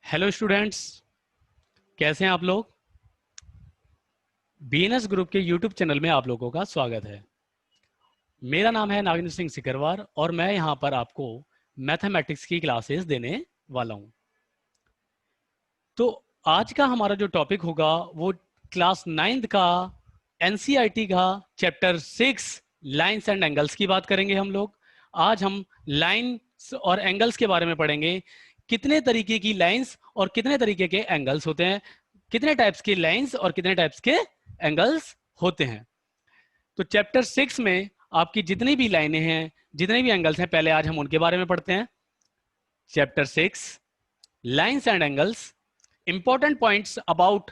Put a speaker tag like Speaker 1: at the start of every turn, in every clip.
Speaker 1: Hello students, कैसे हैं आप लोग। बीएनएस ग्रुप के यूट्यूब चैनल में आप लोगों का स्वागत है। मेरा नाम है नागेंद्र सिंह सिकरवार और मैं यहाँ पर आपको मैथमेटिक्स की क्लासेस देने वाला हूँ। तो आज का हमारा जो टॉपिक होगा वो क्लास 9th का एनसीईआरटी का चैप्टर 6 लाइंस एंड एंगल्स की बात करेंगे हम लोग। आज हम लाइंस और एंगल्स के बारे में पढ़ेंगे। कितने तरीके की लाइंस और कितने तरीके के एंगल्स होते हैं, कितने टाइप्स के लाइंस और कितने टाइप्स के एंगल्स होते हैं। तो चैप्टर 6 में आपकी जितनी भी लाइनें हैं, जितने भी एंगल्स हैं, पहले आज हम उनके बारे में पढ़ते हैं। Chapter 6 lines and angles, important points about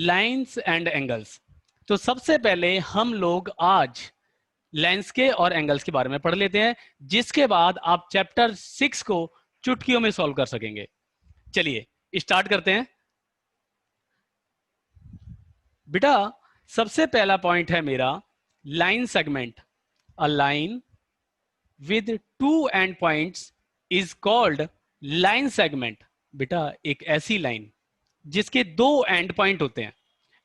Speaker 1: lines and angles. तो सबसे पहले हम लोग आज लाइंस के और एंगल्स के बारे में पढ़ लेते हैं, जिसके बाद आप चैप्टर 6 को चुटकियों में सॉल्व कर सकेंगे। चलिए स्टार्ट करते हैं। बेटा सबसे पहला पॉइंट है मेरा line segment. A line with two and points is called line segment. बेटा एक ऐसी लाइन जिसके दो एंड पॉइंट होते हैं।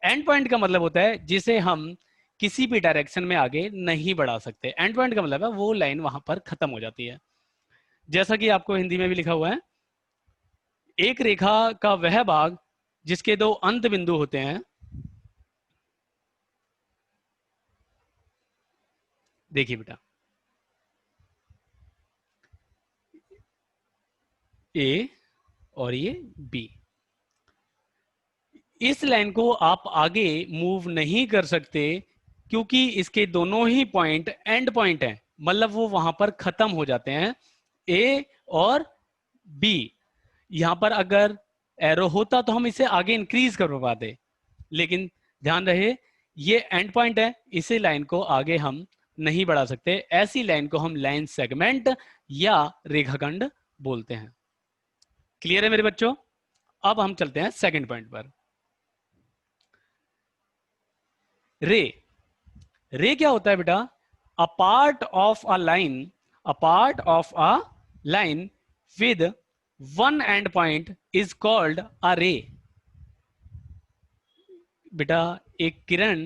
Speaker 1: एंड पॉइंट का मतलब होता है जिसे हम किसी भी डायरेक्शन में आगे नहीं बढ़ा सकते। एंड पॉइंट का मतलब है वो लाइन वहां पर खत्म हो जाती है। जैसा कि आपको हिंदी में भी लिखा हुआ है, एक रेखा का वह भाग जिसके दो अंत बिंदु होते हैं। देखिए बेटा, ए और ये बी, इस लाइन को आप आगे मूव नहीं कर सकते क्योंकि इसके दोनों ही पॉइंट एंड पॉइंट हैं, मतलब वो वहां पर खत्म हो जाते हैं, ए और बी। यहां पर अगर एरो होता तो हम इसे आगे इंक्रीज कर पाते, लेकिन ध्यान रहे ये एंड पॉइंट है, इसी लाइन को आगे हम नहीं बढ़ा सकते। ऐसी लाइन को हम लाइन सेगमेंट या रेखाखंड बोलते हैं। क्लियर है मेरे बच्चों। अब हम चलते हैं सेकंड पॉइंट पर। रे रे क्या होता है बेटा? A part of a line, a part of a line with one and point is called a रे। बेटा एक किरण,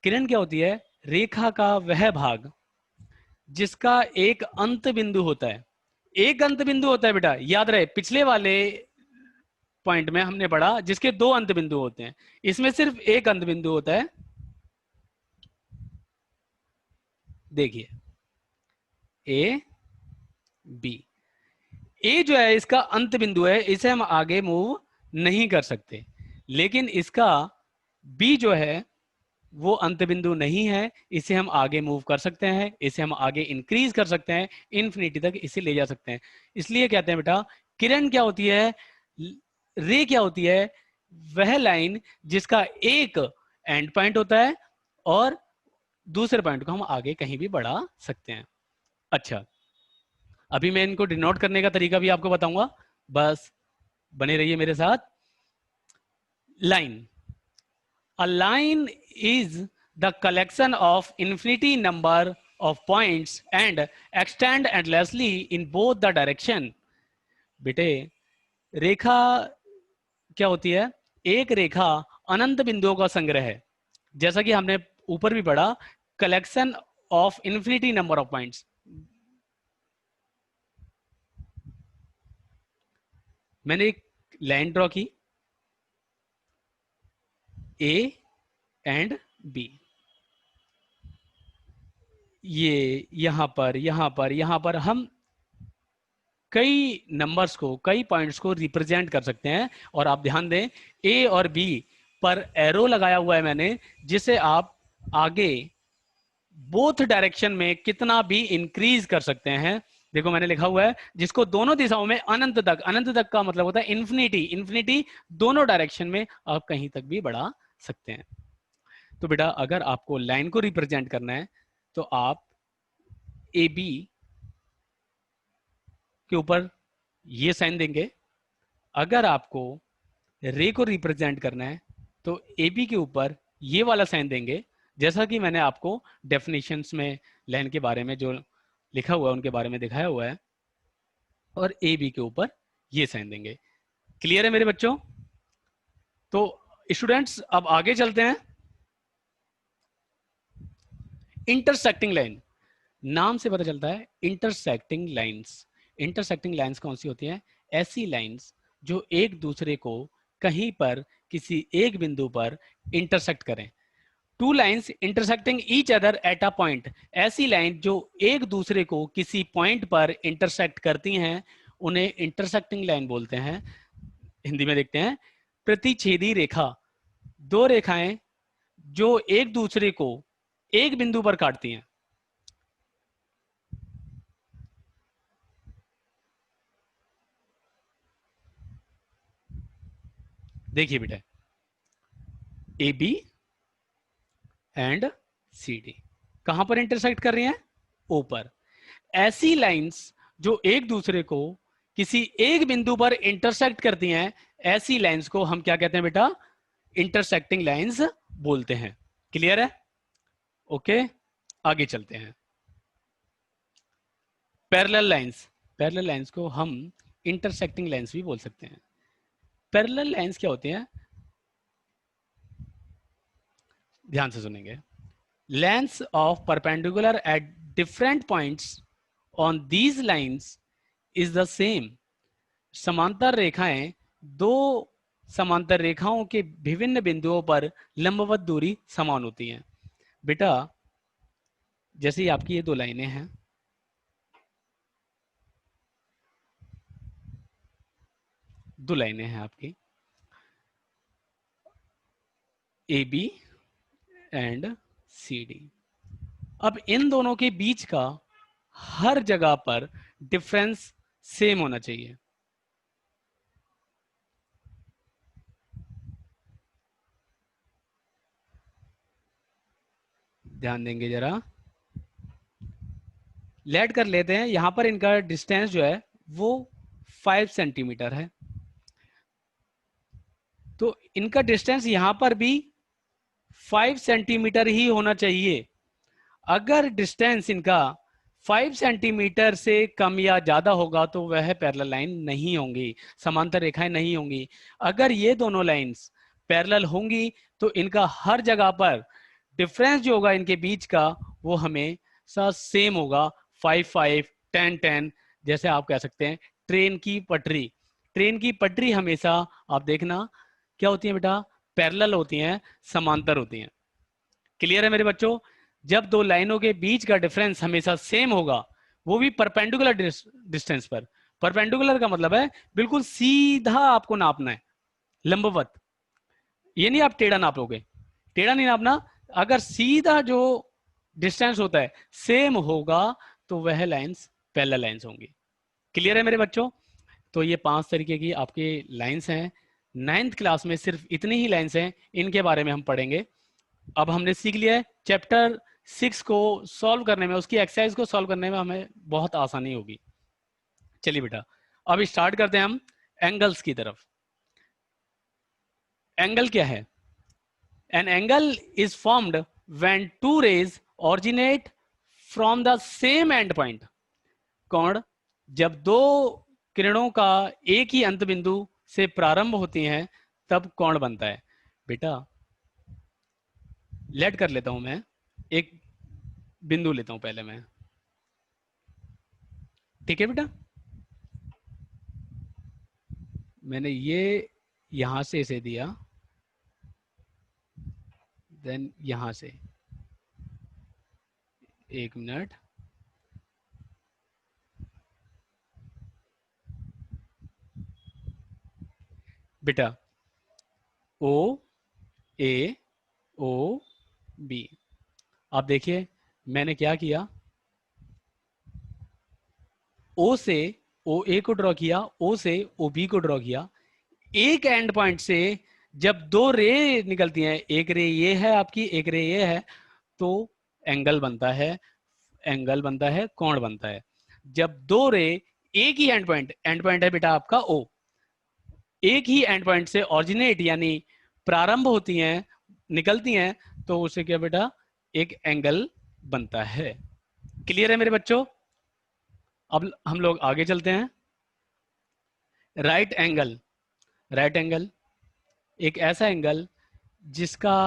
Speaker 1: किरण क्या होती है? रेखा का वह भाग जिसका एक अंत बिंदु होता है। एक अंत बिंदु होता है बेटा, याद रहे पिछले वाले पॉइंट में हमने पढ़ा जिसके दो अंत बिंदु होते हैं, इसमें सिर्फ एक अंत बिंदु होता है। देखिए ए बी, ए जो है इसका अंत बिंदु है, इसे हम आगे मूव नहीं कर सकते, लेकिन इसका बी जो है वो अंत बिंदु नहीं है, इसे हम आगे मूव कर सकते हैं, इसे हम आगे इंक्रीज कर सकते हैं, इन्फिनिटी तक इसे ले जा सकते हैं। इसलिए कहते हैं बेटा किरण क्या होती है, रे क्या होती है? वह लाइन जिसका एक एंड पॉइंट होता है और दूसरे पॉइंट को हम आगे कहीं भी बढ़ा सकते हैं। अच्छा, अभी मैं इनको डिनोट करने का तरीका भी आपको बताऊंगा, बस बने रहिए मेरे साथ। Line, a line is the collection of infinity number of points and extend endlessly in both the direction। बेटे रेखा क्या होती है? एक रेखा अनंत बिंदुओं का संग्रह है, जैसा कि हमने ऊपर भी पढ़ा, collection of infinity number of points. मैंने एक लाइन ड्रॉ की, ए एंड बी, ये यहां पर यहां पर यहां पर हम कई नंबर्स को, कई पॉइंट्स को रिप्रेजेंट कर सकते हैं। और आप ध्यान दें ए और बी पर एरो लगाया हुआ है मैंने, जिसे आप आगे बोथ डायरेक्शन में कितना भी इंक्रीज कर सकते हैं। देखो मैंने लिखा हुआ है जिसको दोनों दिशाओं में अनंत तक, अनंत तक का मतलब होता है इन्फिनिटी, इन्फिनिटी दोनों डायरेक्शन में आप कहीं तक भी बढ़ा सकते हैं। तो बेटा अगर आपको लाइन को रिप्रेजेंट करना है तो आप ए बी के ऊपर ये साइन देंगे। अगर आपको रे को रिप्रेजेंट करना है तो ए बी के ऊपर ये वाला साइन देंगे, जैसा कि मैंने आपको डेफिनेशंस में लाइन के बारे में जो लिखा हुआ है उनके बारे में दिखाया हुआ है, और ए बी के ऊपर ये साइन देंगे। क्लियर है मेरे बच्चों? तो स्टूडेंट्स अब आगे चलते हैं। इंटरसेक्टिंग लाइन, नाम से पता चलता है इंटरसेक्टिंग लाइंस। इंटरसेक्टिंग लाइंस कौन सी होती हैं? ऐसी लाइंस जो एक दूसरे को कहीं पर किसी एक बिंदु पर इंटरसेक्ट करें। Two lines intersecting each other at a point, ऐसी लाइन जो एक दूसरे को किसी पॉइंट पर इंटरसेक्ट करती हैं उन्हें इंटरसेक्टिंग लाइन बोलते हैं। हिंदी में देखते हैं, प्रतिच्छेदी रेखा, दो रेखाएं जो एक दूसरे को एक बिंदु पर काटती हैं। देखिए बेटा, A B and C D कहां पर इंटरसेक्ट कर रही हैं? ओ पर। ऐसी लाइंस जो एक दूसरे को किसी एक बिंदु पर इंटरसेक्ट करती हैं, ऐसी लाइंस को हम क्या कहते हैं बेटा? इंटरसेक्टिंग लाइंस बोलते हैं। क्लियर है? ओके, आगे चलते हैं। पैरेलल लाइंस, पैरेलल लाइंस को हम इंटरसेक्टिंग लाइंस भी बोल सकते हैं। पैरेलल लाइंस क्या होती हैं? ध्यान से सुनेंगे। Lengths of perpendicular at different points on these lines is the same. समांतर रेखाएं दो समांतर रेखाओं के विभिन्न बिंदुओं पर लंबवत दूरी समान होती हैं। बेटा जैसे ही आपकी ये दो लाइनें हैं, दो लाइनें हैं आपकी A B and C D. अब इन दोनों के बीच का हर जगह पर डिफरेंस सेम होना चाहिए। ध्यान देंगे जरा, लेट कर लेते हैं। यहां पर इनका डिस्टेंस जो है वो 5 सेंटीमीटर है, तो इनका डिस्टेंस यहां पर भी 5 सेंटीमीटर ही होना चाहिए। अगर डिस्टेंस इनका 5 सेंटीमीटर से कम या ज्यादा होगा तो वह पैरेलल लाइन नहीं होंगी, समांतर रेखाएं नहीं होंगी। अगर ये दोनों लाइंस पैरेलल होंगी तो इनका हर जगह पर डिफरेंस जो होगा इनके बीच का वो हमेशा सेम होगा, 5 5 10 10। जैसे आप कह सकते हैं ट्रेन की पटरी, ट्रेन की पटरी हमेशा आप देखना क्या होती है बेटा? पैरेलल होती हैं, समांतर होती हैं। क्लियर है मेरे बच्चों? जब दो लाइनों के बीच का डिफरेंस हमेशा सेम होगा, वो भी परपेंडिकुलर डिस्टेंस पर। परपेंडिकुलर का मतलब है बिल्कुल सीधा आपको नापना है, लंबवत। ये नहीं आप टेढ़ा नापोगे, टेढ़ा नहीं नापना। अगर सीधा जो डिस्टेंस होता है सेम होगा तो वह लाइंस पैरेलल लाइंस होंगी। क्लियर है मेरे बच्चों? तो ये 5 तरीके की आपके लाइंस हैं। 9th क्लास में सिर्फ इतनी ही लाइंस हैं, इनके बारे में हम पढ़ेंगे। अब हमने सीख लिया है चैप्टर 6 को सॉल्व करने में, उसकी एक्सरसाइज को सॉल्व करने में हमें बहुत आसानी होगी। चलिए बेटा अब स्टार्ट करते हैं हम एंगल्स की तरफ। एंगल क्या है? An angle is formed when two rays originate from the same end point. कोण जब दो किरणों का एक ही अंत बिंदु से प्रारंभ होती हैं तब कोण बनता है। बेटा लेट कर लेता हूं मैं, एक बिंदु लेता हूं पहले मैं, ठीक है बेटा? मैंने ये यहां से इसे दिया, देन यहां से, एक मिनट, बेटा ओ ए ओ बी। आप देखिए मैंने क्या किया, ओ से ओ ए को ड्रॉ किया, ओ से ओ बी को ड्रॉ किया। एक एंड पॉइंट से जब दो रे निकलती हैं, एक रे ये है आपकी, एक रे ये है, तो एंगल बनता है, एंगल बनता है, कोण बनता है। जब दो रे एक ही एंड पॉइंट है बेटा आपका ओ, एक ही एंड पॉइंट से ऑरिजिनेट यानी प्रारंभ होती हैं, निकलती हैं, तो उसे क्या बेटा? एक एंगल बनता है। क्लियर है मेरे बच्चों? अब हम लोग आगे चलते हैं। राइट एंगल, राइट एंगल एक ऐसा एंगल जिसका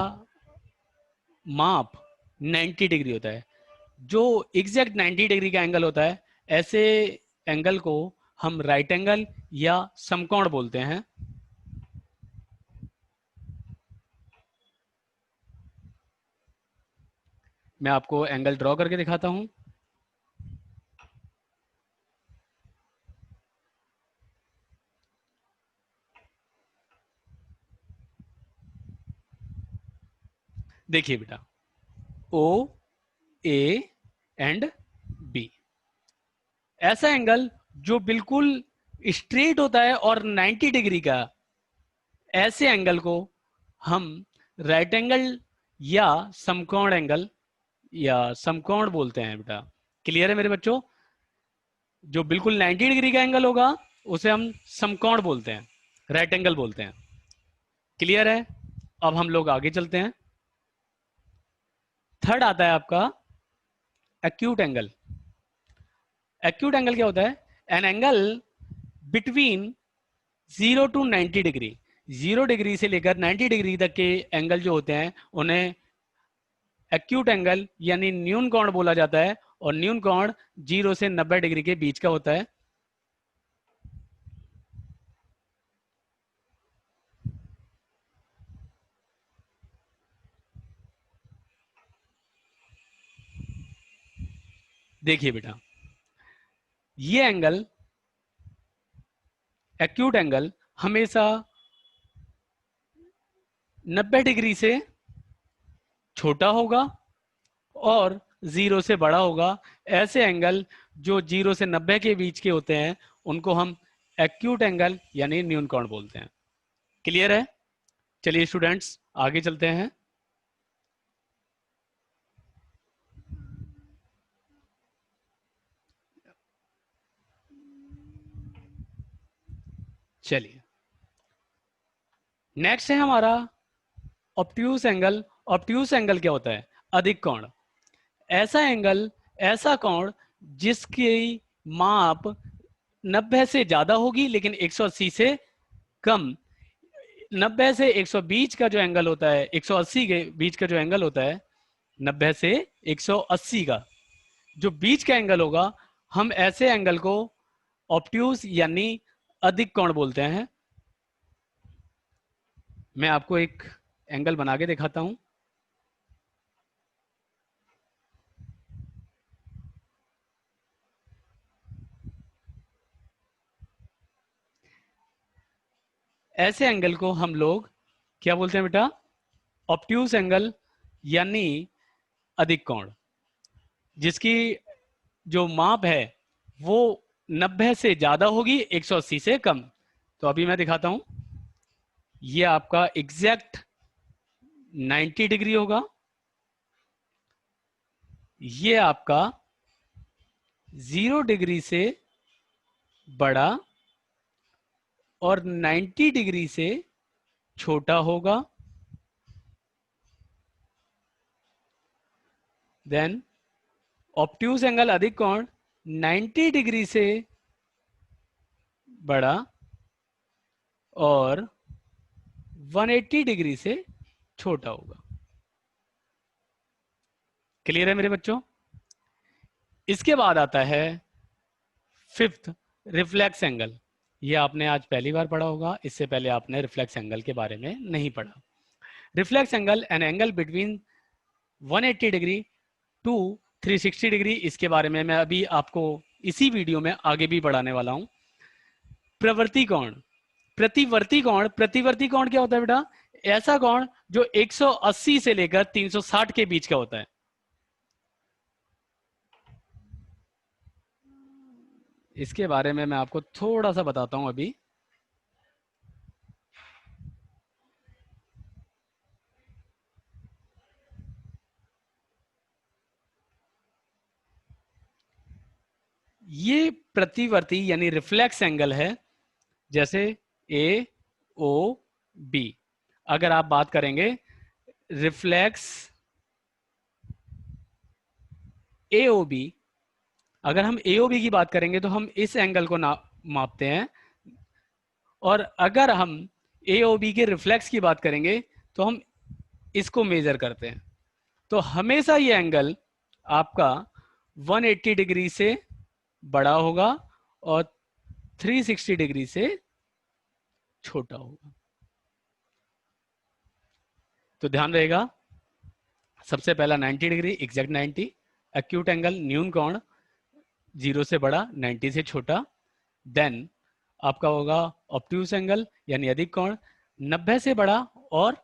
Speaker 1: माप 90 डिग्री होता है, जो एग्जैक्ट 90 डिग्री का एंगल होता है, ऐसे एंगल को हम राइट एंगल या समकोण बोलते हैं। मैं आपको एंगल ड्रॉ करके दिखाता हूं। देखिए बेटा, ओ ए एंड बी, ऐसा एंगल जो बिल्कुल स्ट्रेट होता है और 90 डिग्री का, ऐसे एंगल को हम राइट एंगल या समकोण एंगल या समकोण बोलते हैं बेटा। क्लियर है मेरे बच्चों? जो बिल्कुल 90 डिग्री का एंगल होगा उसे हम समकोण बोलते हैं, राइट एंगल बोलते हैं। क्लियर है? अब हम लोग आगे चलते हैं। थर्ड आता है आपका एक्यूट एंगल। एक्यूट एंगल क्या होता है? An angle between 0 to 90 degree, 0 degree से लेकर 90 डिग्री तक के एंगल जो होते हैं उन्हें एक्यूट एंगल यानी न्यून कोण बोला जाता है। और न्यून कोण 0 से 90 डिग्री के बीच का होता है। देखिए बेटा, ये एंगल एक्यूट एंगल हमेशा 90 डिग्री से छोटा होगा और 0 से बड़ा होगा। ऐसे एंगल जो 0 से 90 के बीच के होते हैं उनको हम एक्यूट एंगल यानी न्यून कोण बोलते हैं। क्लियर है? चलिए स्टूडेंट्स आगे चलते हैं। चलिए नेक्स्ट है हमारा ऑब्ट्यूस एंगल। ऑब्ट्यूस एंगल क्या होता है? अधिक कोण। ऐसा एंगल, ऐसा कोण जिसकी माप 90 से ज्यादा होगी लेकिन 180 से कम। 90 से 120 का जो एंगल होता है, 180 के बीच का जो एंगल होता है, 90 से 180 का जो बीच का एंगल होगा, हम ऐसे एंगल को ऑब्ट्यूस यानी अधिक कोण बोलते हैं। मैं आपको एक एंगल बना के दिखाता हूं। ऐसे एंगल को हम लोग क्या बोलते हैं बेटा? ऑब्ट्यूस एंगल यानी अधिक कोण, जिसकी जो माप है वो 90 से ज्यादा होगी, 180 से कम। तो अभी मैं दिखाता हूं। ये आपका एग्जैक्ट 90 डिग्री होगा। ये आपका 0 डिग्री से बड़ा और 90 डिग्री से छोटा होगा। देन ऑब्ट्यूस एंगल अधिक कोण 90 डिग्री से बड़ा और 180 डिग्री से छोटा होगा। क्लियर है मेरे बच्चों? इसके बाद आता है फिफ्थ, रिफ्लेक्स एंगल। ये आपने आज पहली बार पढ़ा होगा, इससे पहले आपने रिफ्लेक्स एंगल के बारे में नहीं पढ़ा। Reflex angle an angle between 180 degree to 360 degree. इसके बारे में मैं अभी आपको इसी वीडियो में आगे भी बढ़ाने वाला हूं। प्रवृत्ति कोण, प्रतिवर्ती कोण। प्रतिवर्ती कोण क्या होता है बेटा? ऐसा कोण जो 180 से लेकर 360 के बीच का होता है। इसके बारे में मैं आपको थोड़ा सा बताता हूं अभी। ये प्रतिवर्ती यानी रिफ्लेक्स एंगल है, जैसे ए ओ बी। अगर आप बात करेंगे रिफ्लेक्स ए ओ बी, अगर हम ए ओ बी की बात करेंगे तो हम इस एंगल को मापते हैं। और अगर हम ए ओ बी के रिफ्लेक्स की बात करेंगे तो हम इसको मेजर करते हैं। तो हमेशा ये एंगल आपका 180 डिग्री से बड़ा होगा और 360 डिग्री से छोटा होगा। तो ध्यान रहेगा, सबसे पहला 90 डिग्री एग्जैक्ट 90, एक्यूट एंगल न्यून कोण 0 से बड़ा 90 से छोटा, देन आपका होगा ऑब्ट्यूस एंगल यानी अधिक कोण 90 से बड़ा और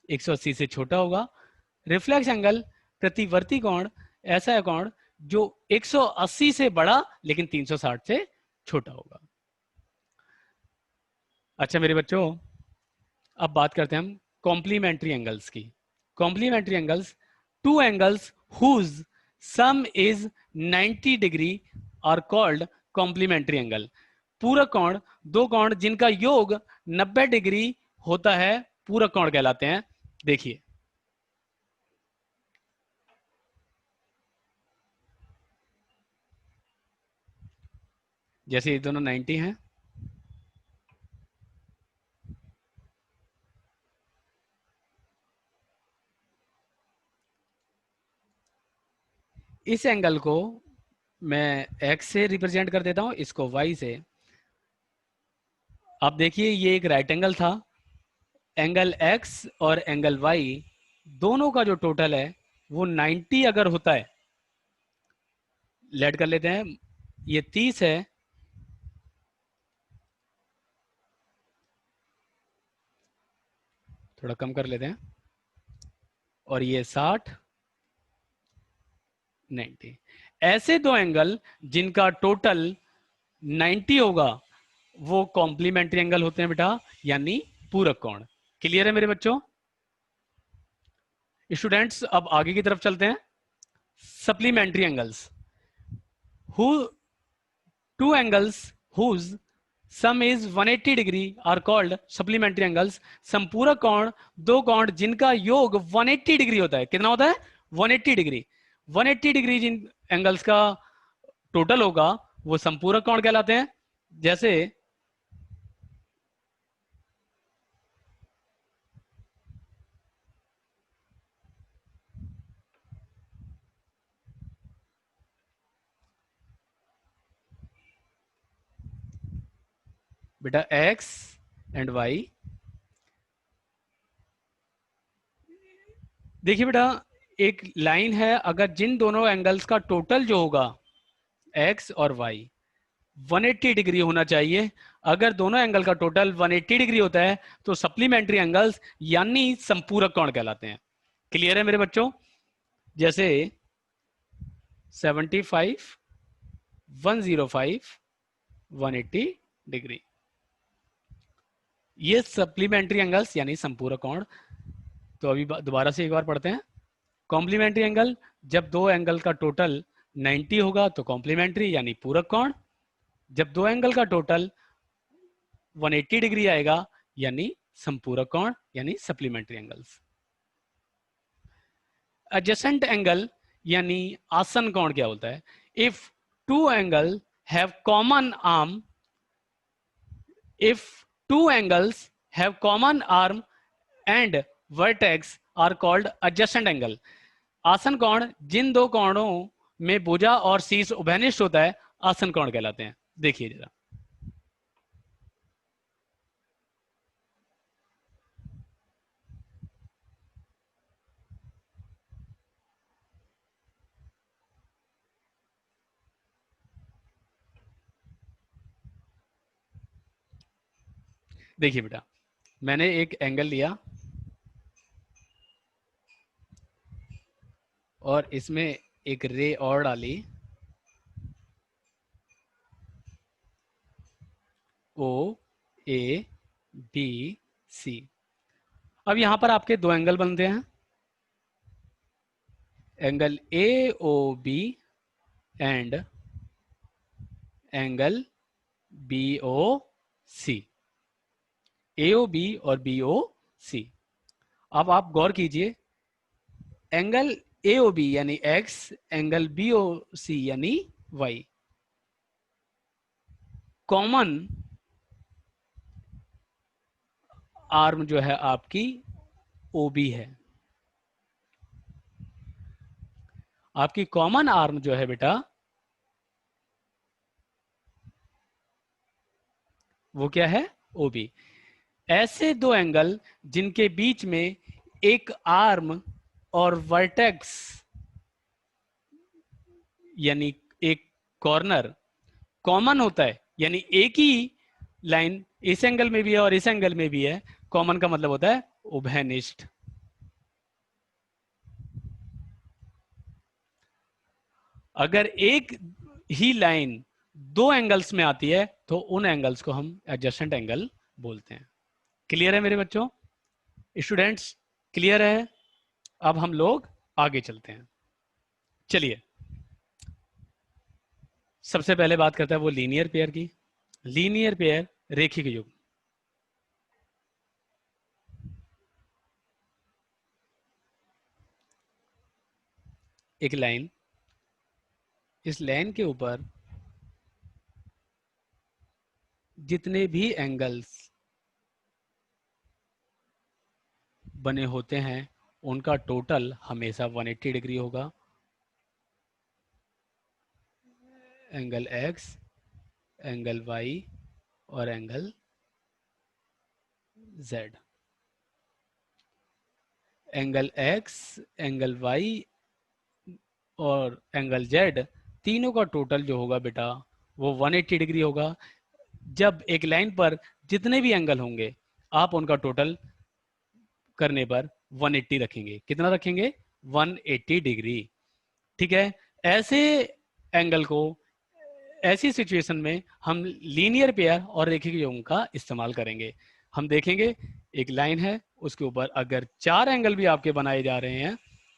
Speaker 1: 180 से छोटा होगा। रिफ्लेक्स एंगल प्रतिवर्ती कोण ऐसा है कोण जो 180 से बड़ा लेकिन 360 से छोटा होगा। अच्छा मेरे बच्चों, अब बात करते हैं हम कॉम्प्लीमेंट्री एंगल्स की। Complementary angles, two angles whose sum is 90 degree are called complementary angle. पूरक कोण, दो कोण जिनका योग 90 डिग्री होता है पूरक कोण कहलाते हैं। देखिए जैसे ये दोनों 90 हैं, इस एंगल को मैं x से रिप्रेजेंट कर देता हूं, इसको y से। आप देखिए ये एक राइट एंगल था, एंगल x और एंगल y दोनों का जो टोटल है वो 90 अगर होता है, लेट कर लेते हैं ये 30 है, थोड़ा कम कर लेते हैं, और ये 60 90। ऐसे दो एंगल जिनका टोटल 90 होगा वो कॉम्प्लीमेंट्री एंगल होते हैं बेटा, यानी पूरक कोण। क्लियर है मेरे बच्चों? स्टूडेंट्स अब आगे की तरफ चलते हैं। Supplementary angles, who two angles whose sum is 180 degree are called supplementary angles. संपूरक कोण, दो कोण जिनका योग 180 डिग्री होता है। कितना होता है? 180 डिग्री। 180 डिग्री जिन एंगल्स का टोटल होगा वो संपूरक कोण कहलाते हैं। जैसे बेटा x एंड y, देखिए बेटा एक लाइन है, अगर जिन दोनों एंगल्स का टोटल जो होगा x और y 180 डिग्री होना चाहिए, अगर दोनों एंगल का टोटल 180 डिग्री होता है तो सप्लीमेंट्री एंगल्स यानी संपूरक कोण कहलाते हैं। क्लियर है मेरे बच्चों? जैसे 75 105 180 डिग्री, ये सप्लीमेंट्री एंगल्स यानी संपूरक कोण। तो अभी दोबारा से एक बार पढ़ते हैं। कॉम्प्लीमेंट्री एंगल, जब दो एंगल का टोटल 90 होगा तो कॉम्प्लीमेंट्री यानी पूरक कोण। जब दो एंगल का टोटल 180 डिग्री आएगा यानी संपूरक कोण यानी सप्लीमेंट्री एंगल्स। एडजेसेंट एंगल यानी आसन कोण क्या होता है? If two angle have common arm, if two angles have common arm and vertex are called adjacent angle. आसन कोण जिन दो कोणों में भुजा और शीर्ष उभयनिष्ठ होता है आसन कोण कहलाते हैं। देखिए जरा, देखिए बेटा मैंने एक एंगल लिया और इसमें एक रे और डाली, ओ ए बी सी। अब यहां पर आपके दो एंगल बनते हैं, angle A O B and angle B O C, A O B और बी ओ सी। अब आप गौर कीजिए, एंगल ए ओ बी यानी X, angle B O C यानी वाई, कॉमन आर्म जो है आपकी OB है। आपकी कॉमन आर्म जो है बेटा वो क्या है? OB। ऐसे दो एंगल जिनके बीच में एक आर्म और वर्टेक्स यानी एक कॉर्नर कॉमन होता है, यानी एक ही लाइन इस एंगल में भी है और इस एंगल में भी है, कॉमन का मतलब होता है उभयनिष्ठ। अगर एक ही लाइन दो एंगल्स में आती है तो उन एंगल्स को हम एडजस्टेंट एंगल बोलते हैं। क्लियर है मेरे बच्चों? स्टूडेंट्स क्लियर है? अब हम लोग आगे चलते हैं। चलिए सबसे पहले बात करते हैं वो लीनियर पेयर की। लीनियर पेयर रेखिक युग्म। एक लाइन, इस लाइन के ऊपर जितने भी एंगल्स बने होते हैं उनका टोटल हमेशा 180 डिग्री होगा। एंगल X, एंगल Y और angle Z। Angle X, angle Y और एंगल Z तीनों का टोटल जो होगा बेटा वो 180 डिग्री होगा। जब एक लाइन पर जितने भी एंगल होंगे आप उनका टोटल करने पर 180 रखेंगे। कितना रखेंगे? 180 डिग्री। ठीक है। ऐसे एंगल को ऐसी सिचुएशन में हम लीनियर पेयर और रेखिक युग्म का इस्तेमाल करेंगे। हम देखेंगे एक लाइन है, उसके ऊपर अगर चार एंगल भी आपके बनाए जा रहे हैं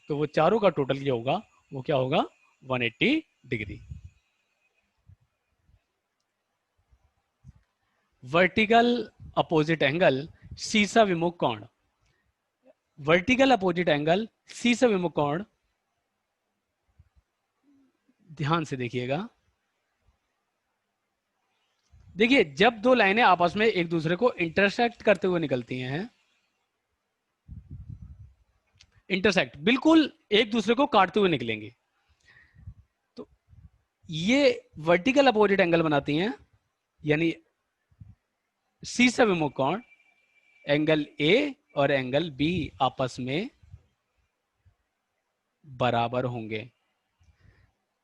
Speaker 1: तो वो चारों का टोटल जो होगा वो क्या होगा? 180 डिग्री। वर्टिकल अपोजिट एंगल सीसा विमुख कोण। वर्टिकल अपोजिट एंगल सीसा विमुख कोण, ध्यान से देखिएगा। देखिए जब दो लाइनें आपस में एक दूसरे को इंटरसेक्ट करते हुए निकलती हैं, इंटरसेक्ट बिल्कुल एक दूसरे को काटते हुए निकलेंगे, तो ये वर्टिकल अपोजिट एंगल बनाती हैं, यानी सीसा विमुख कोण एंगल ए और एंगल बी आपस में बराबर होंगे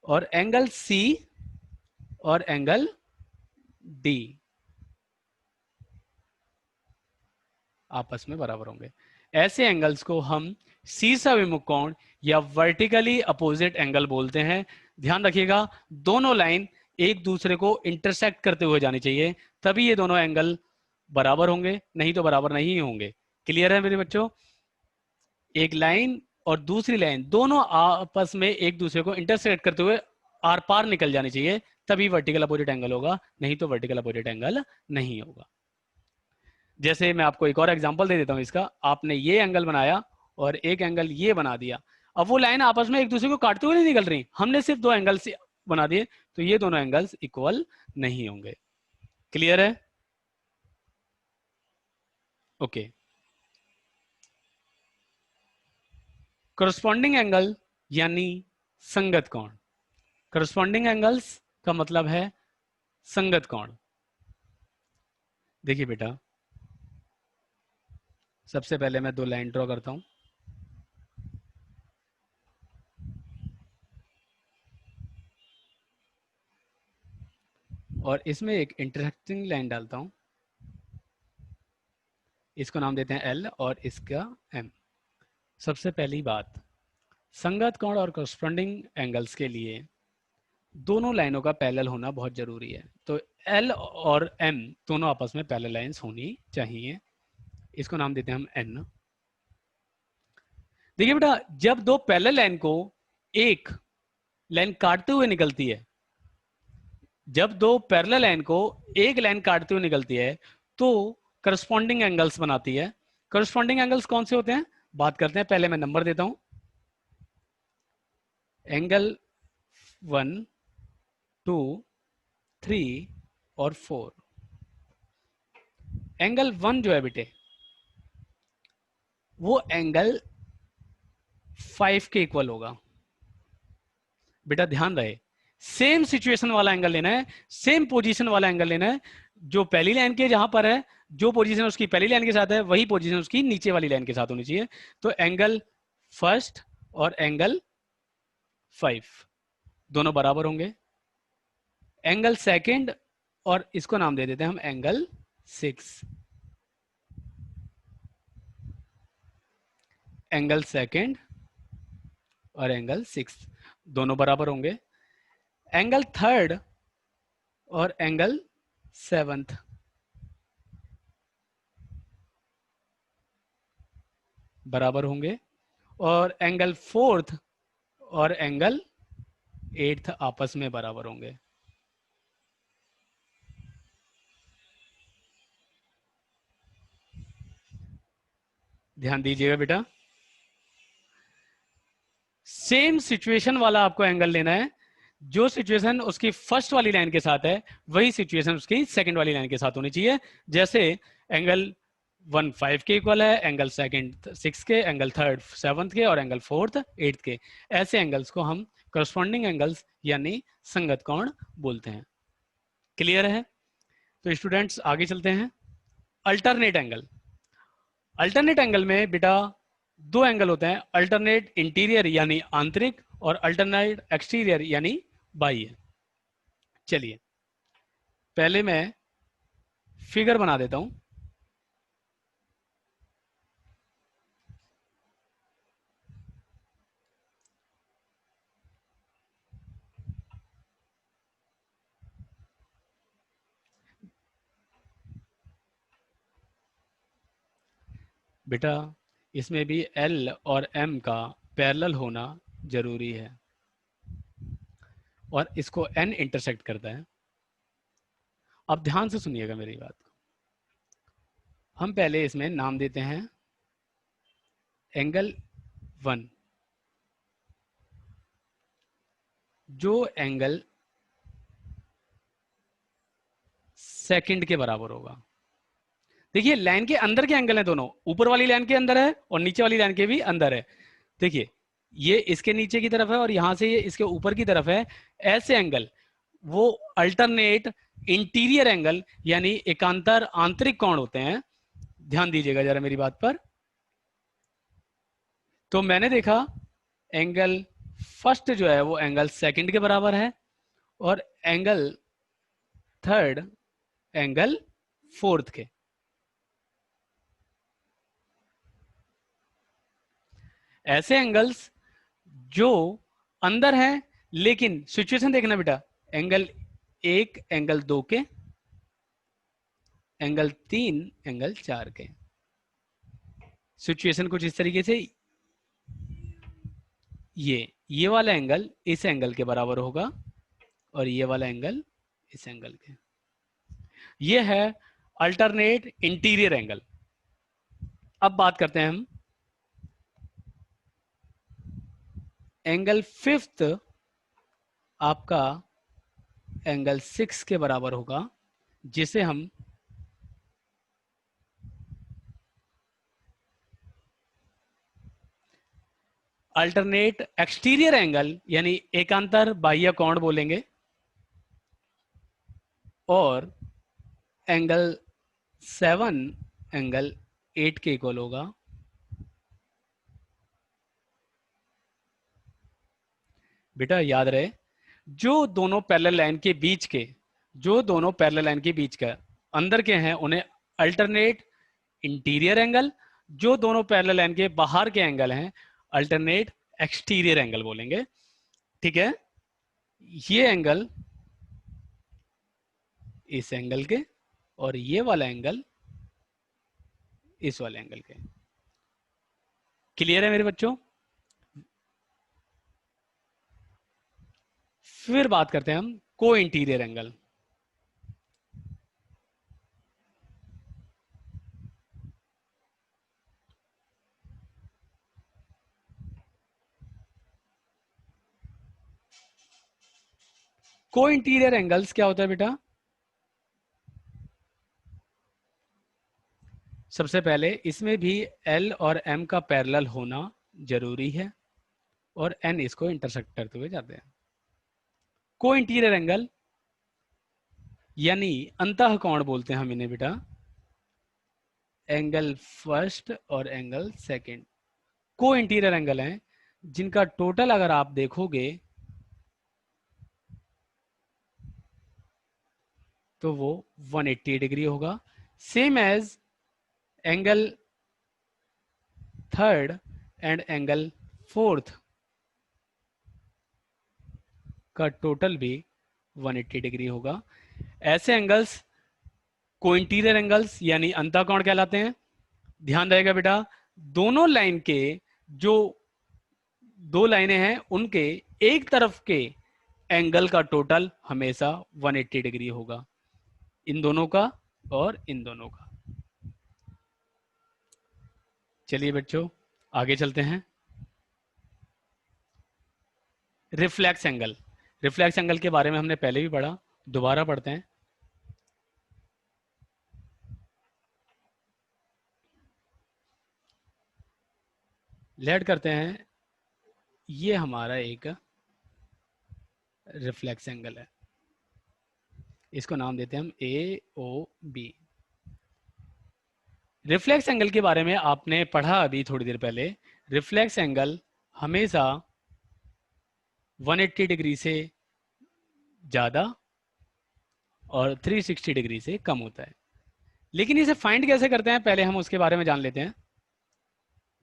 Speaker 1: और एंगल सी और एंगल डी आपस में बराबर होंगे। ऐसे एंगल्स को हम सीसा विमुख कोण या वर्टिकली अपोजिट एंगल बोलते हैं। ध्यान रखिएगा दोनों लाइन एक दूसरे को इंटरसेक्ट करते हुए जानी चाहिए, तभी ये दोनों एंगल बराबर होंगे, नहीं तो बराबर नहीं होंगे। क्लियर है मेरे बच्चों? एक लाइन और दूसरी लाइन दोनों आपस में एक दूसरे को इंटरसेक्ट करते हुए आर पार निकल जानी चाहिए, तभी वर्टिकल अपोजिट एंगल होगा, नहीं तो वर्टिकल अपोजिट एंगल नहीं होगा। जैसे मैं आपको एक और एग्जांपल दे देता हूं इसका। आपने ये एंगल बनाया और एक एंगल ये बना दिया, अब वो लाइन आपस में एक दूसरे को काटते हुए नहीं निकल रही, हमने सिर्फ दो एंगल से बना दिए, तो ये दोनों एंगल्स इक्वल नहीं होंगे। क्लियर है? ओके। करस्पॉन्डिंग एंगल यानी संगत कोण। करस्पॉन्डिंग एंगल्स का मतलब है संगत कोण। देखिए बेटा सबसे पहले मैं दो लाइन ड्रॉ करता हूं और इसमें एक इंटरसेक्टिंग लाइन डालता हूं, इसको नाम देते हैं एल और इसका एम। सबसे पहली बात, संगत कोण और करस्पॉन्डिंग एंगल्स के लिए दोनों लाइनों का पैरेलल होना बहुत जरूरी है। तो एल और एम दोनों आपस में पैरेलल लाइंस होनी चाहिए, इसको नाम देते हैं हम एन। देखिए बेटा जब दो पैरेलल लाइन को एक लाइन काटते हुए निकलती है, जब दो पैरेलल लाइन को एक लाइन काटते हुए निकलती है तो करस्पॉन्डिंग एंगल्स बनाती है। करस्पॉन्डिंग एंगल्स कौन से होते हैं बात करते हैं। पहले मैं नंबर देता हूं, एंगल 1, 2, 3 और 4। एंगल 1 जो है बेटे वो एंगल 5 के इक्वल होगा। बेटा ध्यान रहे, सेम सिचुएशन वाला एंगल लेना है, सेम पोजीशन वाला एंगल लेना है। जो पहली लाइन के जहां पर है, जो पोजीशन उसकी पहली लाइन के साथ है, वही पोजीशन उसकी नीचे वाली लाइन के साथ होनी चाहिए। तो एंगल फर्स्ट और एंगल 5 दोनों बराबर होंगे। एंगल सेकंड, और इसको नाम दे देते हैं हम एंगल 6। एंगल सेकंड और एंगल 6 दोनों बराबर होंगे। एंगल थर्ड और एंगल 7 बराबर होंगे। और एंगल फोर्थ और एंगल 8 आपस में बराबर होंगे। ध्यान दीजिएगा बेटा, सेम सिचुएशन वाला आपको एंगल लेना है। जो सिचुएशन उसकी फर्स्ट वाली लाइन के साथ है, वही सिचुएशन उसकी सेकंड वाली लाइन के साथ होनी चाहिए। जैसे एंगल 1 5 के इक्वल है, एंगल सेकंड 6 के, एंगल थर्ड 7 के और एंगल फोर्थ 8 के। ऐसे एंगल्स को हम करस्पॉन्डिंग एंगल्स यानी संगत कोण बोलते हैं। क्लियर है? तो स्टूडेंट्स आगे चलते हैं। Alternate angle. अल्टरनेट एंगल में बेटा दो एंगल होते हैं, अल्टरनेट इंटीरियर यानी आंतरिक और अल्टरनेट एक्सटीरियर यानी बाह्य। चलिए पहले मैं फिगर बना देता हूं। बेटा इसमें भी एल और एम का पैरेलल होना जरूरी है, और इसको एन इंटरसेक्ट करता है। अब ध्यान से सुनिएगा मेरी बात को। हम पहले इसमें नाम देते हैं एंगल 1। जो एंगल सेकंड के बराबर होगा। देखिए लाइन के अंदर के एंगल हैं दोनों, ऊपर वाली लाइन के अंदर है और नीचे वाली लाइन के भी अंदर है। देखिए ये इसके नीचे की तरफ है और यहां से ये इसके ऊपर की तरफ है। ऐसे एंगल वो अल्टरनेट इंटीरियर एंगल यानी एकांतर आंतरिक कोण होते हैं। ध्यान दीजिएगा जरा मेरी बात पर। तो मैंने देखा एंगल फर्स्ट जो है वो एंगल सेकंड के बराबर है, और एंगल थर्ड एंगल फोर्थ के। ऐसे एंगल्स जो अंदर हैं, लेकिन सिचुएशन देखना बेटा, एंगल 1 एंगल 2 के, एंगल 3 एंगल 4 के। सिचुएशन कुछ इस तरीके से, ये वाला एंगल इस एंगल के बराबर होगा और ये वाला एंगल इस एंगल के। ये है अल्टरनेट इंटीरियर एंगल। अब बात करते हैं हम एंगल फिफ्थ आपका एंगल 6 के बराबर होगा, जिसे हम अल्टरनेट एक्सटीरियर एंगल यानी एकांतर बाह्य कोण बोलेंगे। और एंगल 7 एंगल 8 के इक्वल होगा। बेटा याद रहे, जो दोनों पैरेलल लाइन के बीच के, जो दोनों पैरेलल लाइन के बीच का अंदर के हैं उन्हें अल्टरनेट इंटीरियर एंगल, जो दोनों पैरेलल लाइन के बाहर के एंगल हैं अल्टरनेट एक्सटीरियर एंगल बोलेंगे। ठीक है? ये एंगल इस एंगल के और ये वाला एंगल इस वाले एंगल के। क्लियर है मेरे बच्चों? फिर बात करते हैं हम को इंटीरियर एंगल। को इंटीरियर एंगल्स क्या होता है बेटा? सबसे पहले इसमें भी एल और एम का पैरेलल होना जरूरी है और एन इसको इंटरसेक्ट करते हुए जाते हैं। को इंटीरियर एंगल यानी अंतः कोण बोलते हैं हम इन्हें बेटा, एंगल फर्स्ट और एंगल सेकंड को इंटीरियर एंगल हैं, जिनका टोटल अगर आप देखोगे तो वो 180 डिग्री होगा। Same as angle third and angle fourth का टोटल भी 180 डिग्री होगा। ऐसे एंगल्स को इंटीरियर एंगल्स यानी अंतःकोण कहलाते हैं। ध्यान रहेगा बेटा, दोनों लाइन के जो दो लाइनें हैं उनके एक तरफ के एंगल का टोटल हमेशा 180 डिग्री होगा, इन दोनों का और इन दोनों का। चलिए बच्चों आगे चलते हैं। रिफ्लेक्स एंगल, रिफ्लेक्स एंगल के बारे में हमने पहले भी पढ़ा, दोबारा पढ़ते हैं। लेट करते हैं, ये हमारा एक रिफ्लेक्स एंगल है, इसको नाम देते हैं हम ए ओ बी। रिफ्लेक्स एंगल के बारे में आपने पढ़ा अभी थोड़ी देर पहले। रिफ्लेक्स एंगल हमेशा 180 डिग्री से ज़्यादा और 360 डिग्री से कम होता है। लेकिन इसे फाइंड कैसे करते हैं, पहले हम उसके बारे में जान लेते हैं।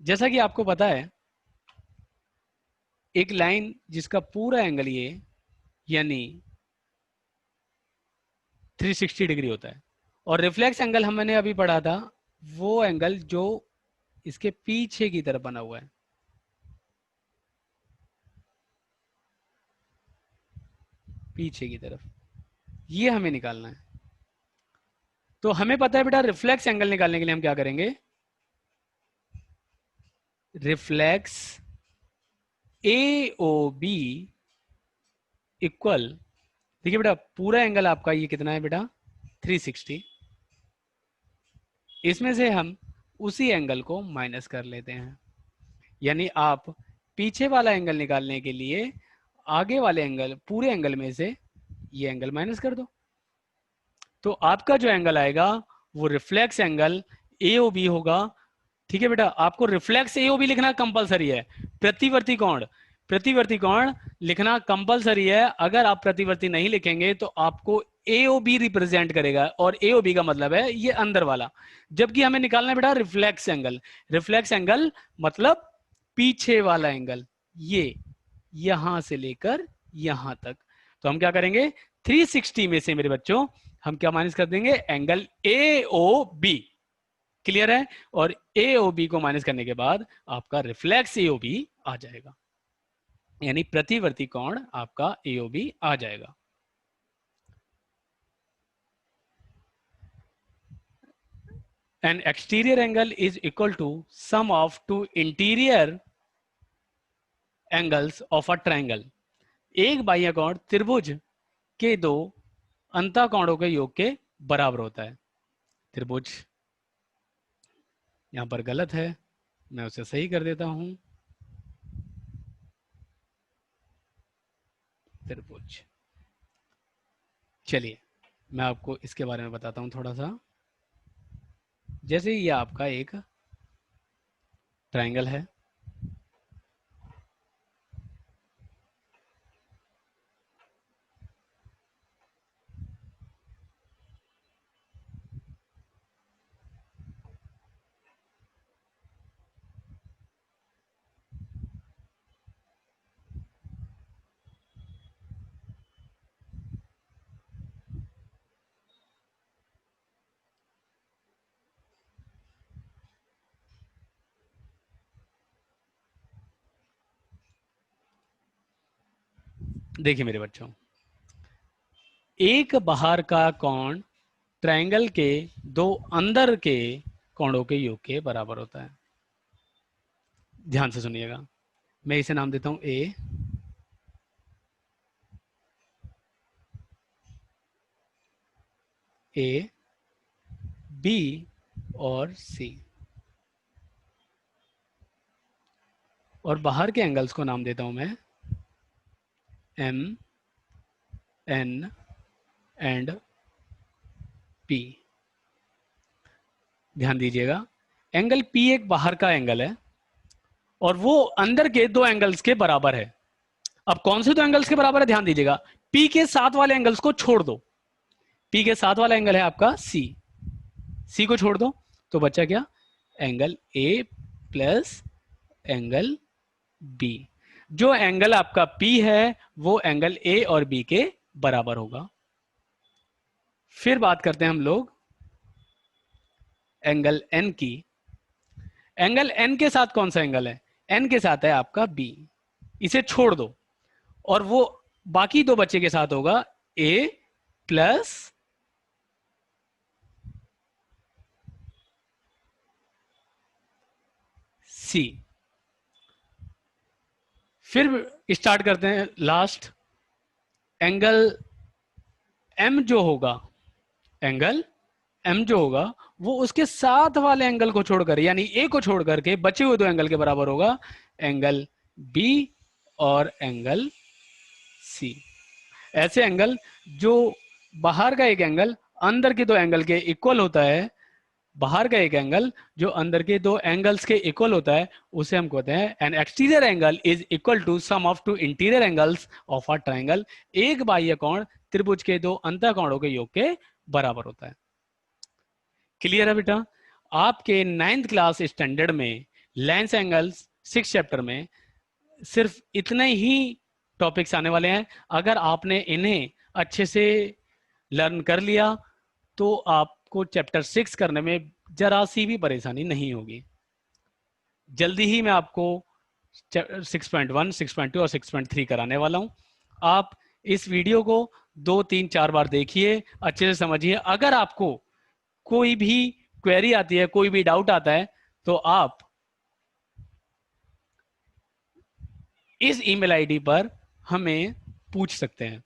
Speaker 1: जैसा कि आपको पता है, एक लाइन जिसका पूरा एंगल ये यानी 360 डिग्री होता है, और रिफ्लेक्स एंगल हमने अभी पढ़ा था वो एंगल जो इसके पीछे की तरफ बना हुआ है, पीछे की तरफ, ये हमें निकालना है। तो हमें पता है बेटा, रिफ्लेक्स एंगल निकालने के लिए हम क्या करेंगे, reflex A O B equal, देखिए बेटा पूरा एंगल आपका ये कितना है बेटा 360, इसमें से हम उसी एंगल को माइनस कर लेते हैं। यानी आप पीछे वाला एंगल निकालने के लिए आगे वाले एंगल, पूरे एंगल में से ये एंगल माइनस कर दो, तो आपका जो एंगल आएगा वो reflex angle A O B होगा। ठीक है बेटा, आपको रिफ्लेक्स ए ओ बी लिखना कंपलसरी है। प्रतिवर्ती कोण, प्रतिवर्ती कोण लिखना कंपलसरी है। अगर आप प्रतिवर्ती नहीं लिखेंगे तो आपको ए ओ बी रिप्रेजेंट करेगा, और ए ओ बी का मतलब है ये अंदर वाला, जबकि हमें निकालना है बेटा रिफ्लेक्स एंगल। रिफ्लेक्स एंगल मतलब पीछे वाला एंगल, ये यहां से लेकर यहां तक। तो हम क्या करेंगे, 360 में से मेरे बच्चों हम क्या माइनस कर देंगे, angle A O B. Clear है? और ए ओ बी को माइनस करने के बाद आपका रिफ्लेक्स ए ओ बी आ जाएगा, यानी प्रतिवर्ती कोण आपका ए ओ बी आ जाएगा। An exterior angle is equal to sum of two interior angles of a triangle. एक बाह्य कोण त्रिभुज के दो अंतः कोणों के योग के बराबर होता है। त्रिभुज यहां पर गलत है, मैं उसे सही कर देता हूं। त्रिभुज, चलिए मैं आपको इसके बारे में बताता हूं थोड़ा सा। जैसे ये आपका एक ट्रायंगल है, देखिए मेरे बच्चों, एक बाहर का कोण ट्रायंगल के दो अंदर के कोणों के योग के बराबर होता है। ध्यान से सुनिएगा, मैं इसे नाम देता हूं ए, ए बी और सी। और बाहर के एंगल्स को नाम देता हूं मैं एम, एन एंड पी। ध्यान दीजिएगा, एंगल पी एक बाहर का एंगल है और वो अंदर के दो एंगल्स के बराबर है। अब कौन से दो एंगल्स के बराबर है, ध्यान दीजिएगा, पी के साथ वाले एंगल्स को छोड़ दो। पी के साथ वाला एंगल है आपका सी, सी को छोड़ दो तो बचा क्या, angle A plus angle B. जो एंगल आपका पी है वो एंगल ए और बी के बराबर होगा। फिर बात करते हैं हम लोग एंगल एन की। एंगल एन के साथ कौन सा एंगल है, एन के साथ है आपका बी, इसे छोड़ दो और वो बाकी दो बच्चे के साथ होगा ए प्लस सी। फिर स्टार्ट करते हैं लास्ट, एंगल एम जो होगा, एंगल एम जो होगा वो उसके साथ वाले एंगल को छोड़कर यानी ए को छोड़ करके बचे हुए दो एंगल के बराबर होगा, एंगल बी और एंगल सी। ऐसे एंगल जो बाहर का एक एंगल अंदर के दो एंगल के इक्वल होता है, बाहर का एक एंगल जो अंदर के दो एंगल्स के इक्वल होता है, उसे हम कहते हैं an exterior angle is equal to sum of two interior angles of a triangle. एक बाह्य कोण त्रिभुज के दो अंतःकोणों के योग के बराबर होता है। क्लियर है बेटा? आपके 9th क्लास स्टैंडर्ड में लेंस एंगल्स 6 चैप्टर में सिर्फ इतने ही टॉपिक्स आने वाले हैं। अगर आपने इन्हें अच्छे से लर्न कर लिया तो आपको चैप्टर 6 करने में जरा सी भी परेशानी नहीं होगी। जल्दी ही मैं आपको 6.1, 6.2 और 6.3 कराने वाला हूं। आप इस वीडियो को 2, 3, 4 बार देखिए, अच्छे से समझिए। अगर आपको कोई भी क्वेरी आती है, कोई भी डाउट आता है, तो आप इस ईमेल आईडी पर हमें पूछ सकते हैं।